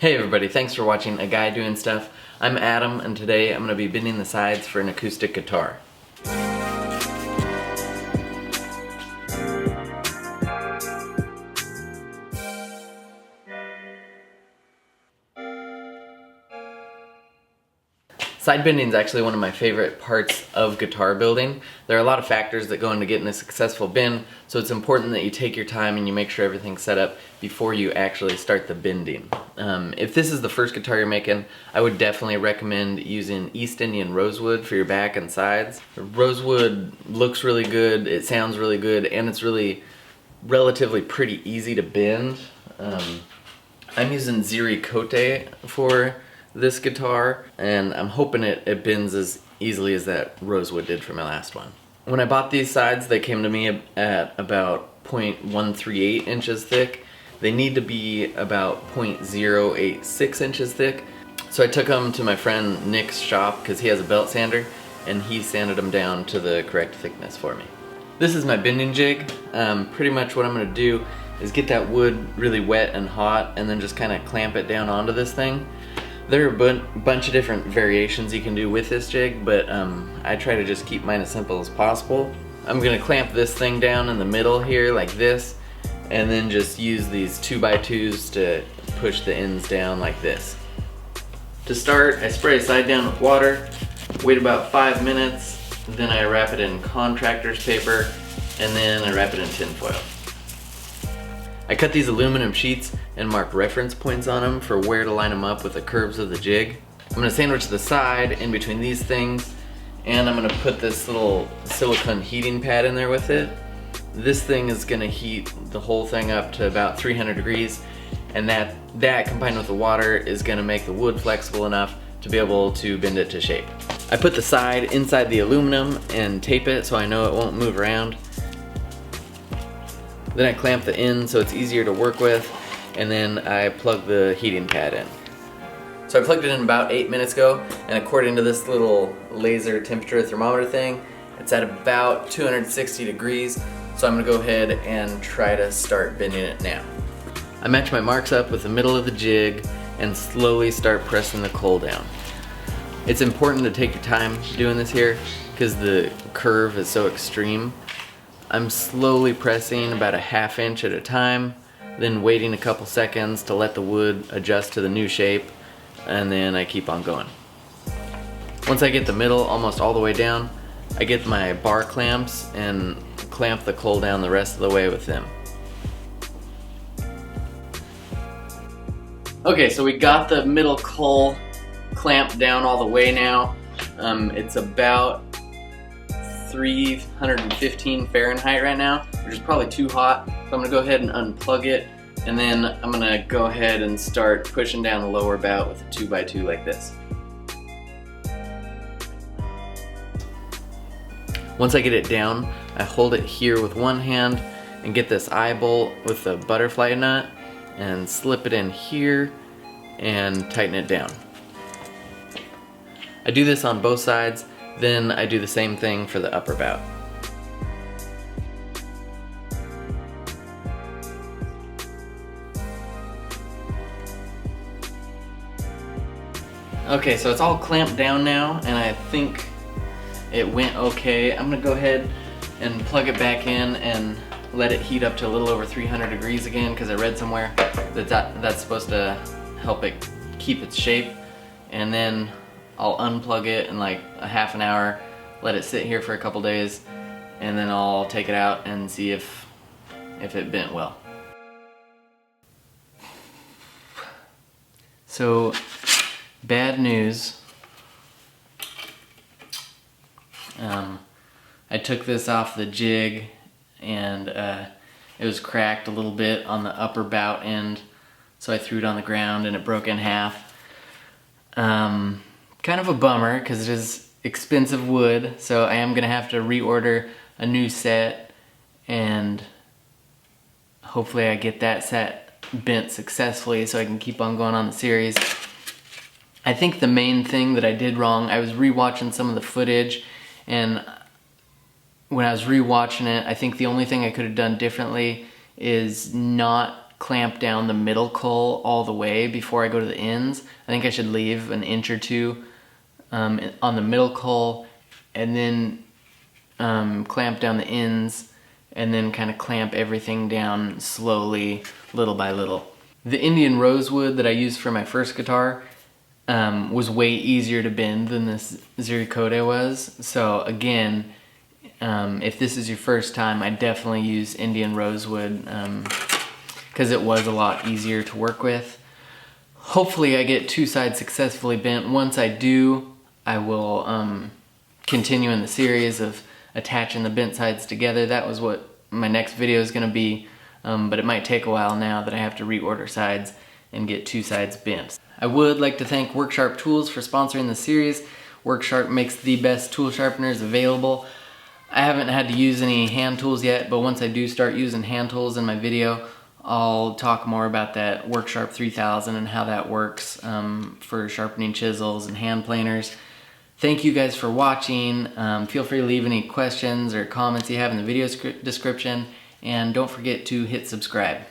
Hey everybody, thanks for watching A Guy Doing Stuff. I'm Adam, and today I'm going to be bending the sides for an acoustic guitar. Side bending is actually one of my favorite parts of guitar building. There are a lot of factors that go into getting a successful bend, so it's important that you take your time and you make sure everything's set up before you actually start the bending. If this is the first guitar you're making, I would definitely recommend using East Indian rosewood for your back and sides. Rosewood looks really good, it sounds really good, and it's really relatively pretty easy to bend. I'm using ziricote for this guitar, and I'm hoping it bends as easily as that rosewood did for my last one. When I bought these sides, they came to me at about 0.138 inches thick. They need to be about 0.086 inches thick. So I took them to my friend Nick's shop because he has a belt sander, and he sanded them down to the correct thickness for me. This is my bending jig. Pretty much what I'm going to do is get that wood really wet and hot and then just kind of clamp it down onto this thing. There are a bunch of different variations you can do with this jig, but I try to just keep mine as simple as possible. I'm going to clamp this thing down in the middle here like this, and then just use these 2x2s to push the ends down like this. To start, I spray a side down with water, wait about 5 minutes, then I wrap it in contractor's paper, and then I wrap it in tin foil. I cut these aluminum sheets and mark reference points on them for where to line them up with the curves of the jig. I'm going to sandwich the side in between these things, and I'm going to put this little silicone heating pad in there with it. This thing is going to heat the whole thing up to about 300 degrees, and that combined with the water is going to make the wood flexible enough to be able to bend it to shape. I put the side inside the aluminum and tape it so I know it won't move around. Then I clamp the end so it's easier to work with, and then I plug the heating pad in. So I plugged it in about 8 minutes ago, and according to this little laser temperature thermometer thing, it's at about 260 degrees, so I'm gonna go ahead and try to start bending it now. I match my marks up with the middle of the jig and slowly start pressing the cull down. It's important to take your time doing this here because the curve is so extreme. I'm slowly pressing about a ½ inch at a time, then waiting a couple seconds to let the wood adjust to the new shape, and then I keep on going. Once I get the middle almost all the way down, I get my bar clamps and clamp the cull down the rest of the way with them. Okay, so we got the middle cull clamped down all the way now. It's about 315 Fahrenheit right now, which is probably too hot. So I'm gonna go ahead and unplug it, and then I'm gonna go ahead and start pushing down the lower bout with a 2x2 like this. Once I get it down, I hold it here with one hand and get this eye bolt with the butterfly nut and slip it in here and tighten it down. I do this on both sides, then I do the same thing for the upper bout. Okay, so it's all clamped down now, and I think it went okay. I'm gonna go ahead and plug it back in and let it heat up to a little over 300 degrees again, because I read somewhere that that's supposed to help it keep its shape. And then I'll unplug it in like a ½ an hour, let it sit here for a couple days, and then I'll take it out and see if it bent well. So, bad news. I took this off the jig, and it was cracked a little bit on the upper bout end, so I threw it on the ground and it broke in half. Kind of a bummer because it is expensive wood, so I am gonna have to reorder a new set, and hopefully I get that set bent successfully so I can keep on going on the series. I think the main thing that I did wrong, I was rewatching some of the footage, and when I was rewatching it, I think the only thing I could have done differently is not clamp down the middle cull all the way before I go to the ends. I think I should leave an inch or two on the middle cull, and then clamp down the ends, and then kind of clamp everything down slowly, little by little. The Indian rosewood that I used for my first guitar was way easier to bend than this ziricote was. So again, if this is your first time, I definitely use Indian rosewood because it was a lot easier to work with. Hopefully I get two sides successfully bent. Once I do, I will continue in the series of attaching the bent sides together. That was what my next video is going to be, but it might take a while now that I have to reorder sides and get two sides bent. I would like to thank Worksharp Tools for sponsoring the series. Worksharp makes the best tool sharpeners available. I haven't had to use any hand tools yet, but once I do start using hand tools in my video, I'll talk more about that Worksharp 3000 and how that works for sharpening chisels and hand planers. Thank you guys for watching. Feel free to leave any questions or comments you have in the video description, and don't forget to hit subscribe.